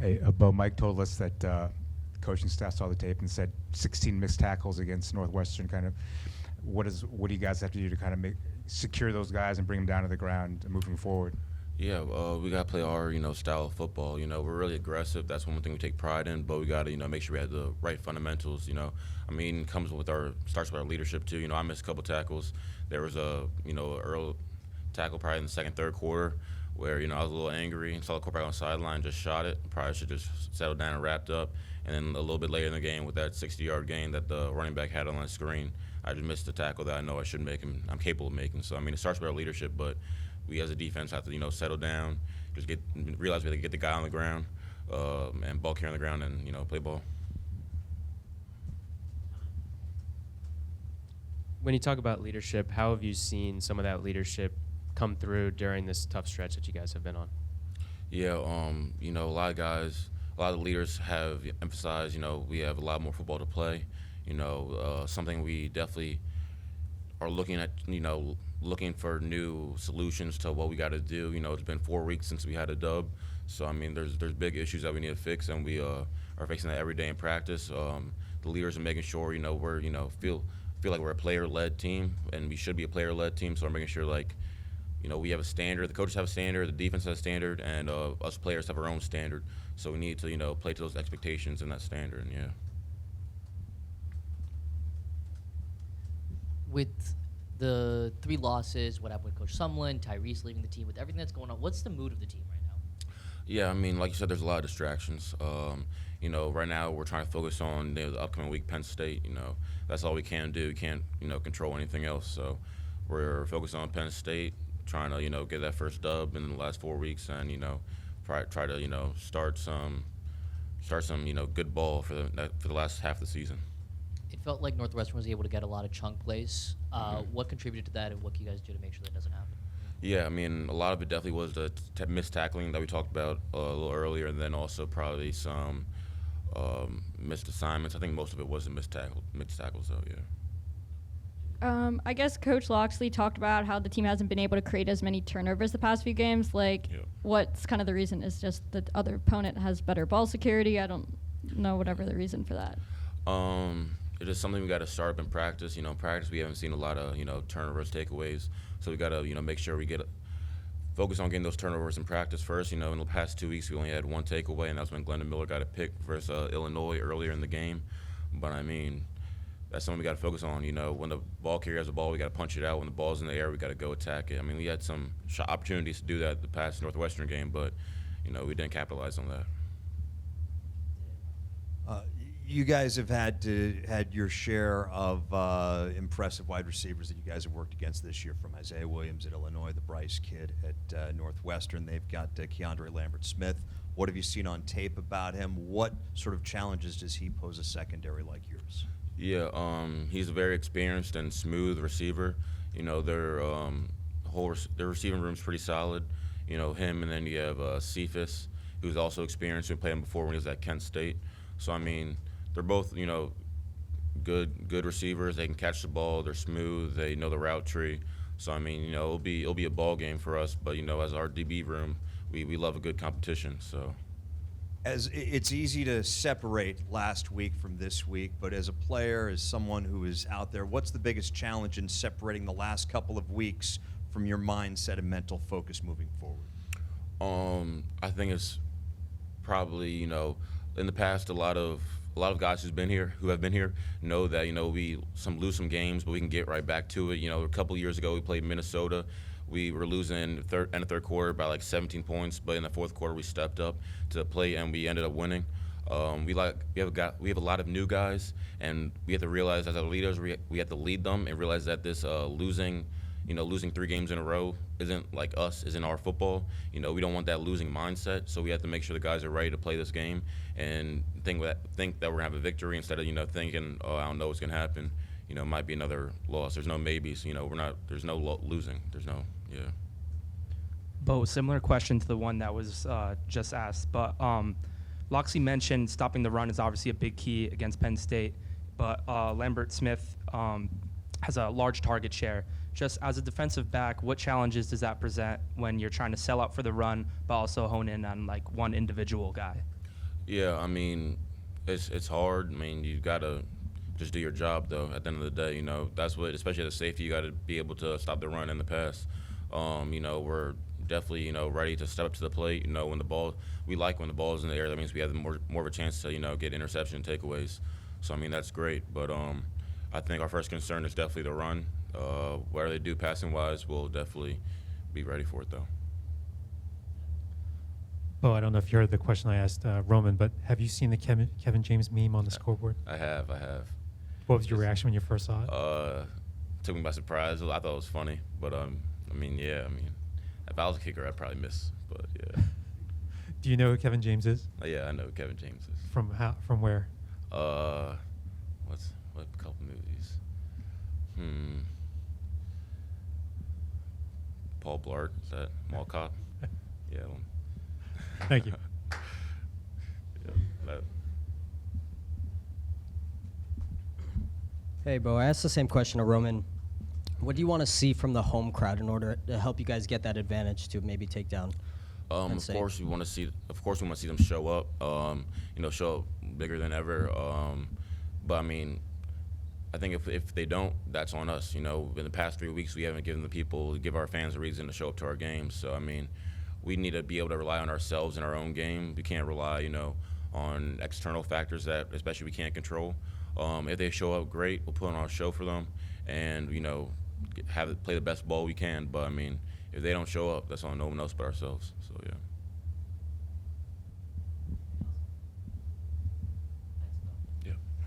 Hey, Bo, Mike told us that coaching staff saw the tape and said 16 missed tackles against Northwestern. Kind of, what do you guys have to do to kind of secure those guys and bring them down to the ground moving forward? Yeah, we got to play our, style of football. We're really aggressive. That's one thing we take pride in, but we got to, make sure we have the right fundamentals, starts with our leadership too. I missed a couple tackles. There was a, early tackle probably in the second, third quarter where, I was a little angry and saw the quarterback on the sideline, just shot it. Probably should just settled down and wrapped up. And then a little bit later in the game with that 60-yard gain that the running back had on the screen, I just missed the tackle that I know I should make and I'm capable of making. So, it starts with our leadership, but we as a defense have to, settle down, just realize we have to get the guy on the ground and ball carry on the ground and, play ball. When you talk about leadership, how have you seen some of that leadership come through during this tough stretch that you guys have been on? Yeah, a lot of leaders have emphasized, we have a lot more football to play. Something we definitely are looking at, looking for new solutions to what we got to do. It's been 4 weeks since we had a dub. So, there's big issues that we need to fix, and we are fixing that every day in practice. The leaders are making sure, we're, feel like we're a player-led team, and we should be a player-led team. So we're making sure, we have a standard. The coaches have a standard. The defense has a standard, and us players have our own standard. So we need to, play to those expectations and that standard, and yeah. With the 3 losses, what happened with Coach Sumlin, Tyrese leaving the team, with everything that's going on, what's the mood of the team right now? Yeah, like you said, there's a lot of distractions. Right now we're trying to focus on the upcoming week, Penn State. That's all we can do. We can't, control anything else. So we're focused on Penn State, trying to, get that first dub in the last 4 weeks, and try to, start some, good ball for the last half of the season. It felt like Northwestern was able to get a lot of chunk plays. What contributed to that, and what can you guys do to make sure that doesn't happen? Yeah, a lot of it definitely was the missed tackling that we talked about a little earlier, and then also probably some missed assignments. I think most of it was the missed tackles, though, yeah. I guess Coach Loxley talked about how the team hasn't been able to create as many turnovers the past few games. What's kind of the reason? Is just the other opponent has better ball security? I don't know whatever the reason for that. It is something we got to start up in practice. In practice we haven't seen a lot of, turnovers, takeaways. So we got to, make sure we focus on getting those turnovers in practice first. In the past 2 weeks we only had 1 takeaway, and that's when Glendon Miller got a pick versus Illinois earlier in the game. But that's something we got to focus on. When the ball carrier has the ball, we got to punch it out. When the ball's in the air, we got to go attack it. We had some opportunities to do that the past Northwestern game, but we didn't capitalize on that. You guys have had your share of impressive wide receivers that you guys have worked against this year, from Isaiah Williams at Illinois, the Bryce kid at Northwestern. They've got Keandre Lambert-Smith. What have you seen on tape about him? What sort of challenges does he pose a secondary like yours? Yeah, he's a very experienced and smooth receiver. Their receiving room's pretty solid. Him, and then you have Cephas, who's also experienced. We played him before when he was at Kent State. So they're both, good receivers. They can catch the ball. They're smooth. They know the route tree. So it'll be a ball game for us. But as our DB room, we love a good competition. So. As it's easy to separate last week from this week, but as a player, as someone who is out there, what's the biggest challenge in separating the last couple of weeks from your mindset and mental focus moving forward? I think it's probably, in the past, a lot of guys who have been here know that, we lose some games, but we can get right back to it. A couple of years ago we played Minnesota. We were losing in the third quarter by like 17 points, but in the fourth quarter we stepped up to play and we ended up winning. We have a lot of new guys, and we have to realize as our leaders we have to lead them and realize that this losing 3 games in a row isn't our football. We don't want that losing mindset, so we have to make sure the guys are ready to play this game and think that we're gonna have a victory instead of thinking, oh, I don't know what's gonna happen. It might be another loss. There's no maybes. There's no losing. Yeah. Beau, similar question to the one that was just asked, but Loxley mentioned stopping the run is obviously a big key against Penn State, but Lambert-Smith has a large target share. Just as a defensive back, what challenges does that present when you're trying to sell out for the run, but also hone in on one individual guy? Yeah, I mean, it's hard. I mean, you gotta just do your job though. At the end of the day, you know, that's what, especially as a safety, you gotta be able to stop the run in the pass. You know, we're definitely, you know, ready to step up to the plate. You know, when the ball, we like when the ball is in the air. That means we have more of a chance to, you know, get interception and takeaways. So I mean, that's great. But I think our first concern is definitely the run. Whatever they do passing wise, we'll definitely be ready for it though. Well, I don't know if you heard the question I asked Roman, but have you seen the Kevin James meme on the scoreboard? I have. What was your reaction when you first saw it? Took me by surprise. I thought it was funny, but I mean, yeah, I mean, if I was a kicker, I'd probably miss. But yeah. Do you know who Kevin James is? Yeah, I know who Kevin James is. From where? What couple movies? Paul Blart, is that Mall Cop? Yeah. Thank you. Yeah, that. Hey, Beau, I asked the same question to Roman. What do you want to see from the home crowd in order to help you guys get that advantage to maybe take down? Of course, we want to see. Of course, we want to see them show up. You know, show up bigger than ever. But I mean, I think if they don't, that's on us. You know, in the past 3 weeks, we haven't give our fans a reason to show up to our games. So I mean, we need to be able to rely on ourselves in our own game. We can't rely, you know, on external factors that, especially, we can't control. If they show up, great. We'll put on our show for them, and you know, play the best ball we can. But I mean, if they don't show up, that's on no one else but ourselves. So yeah.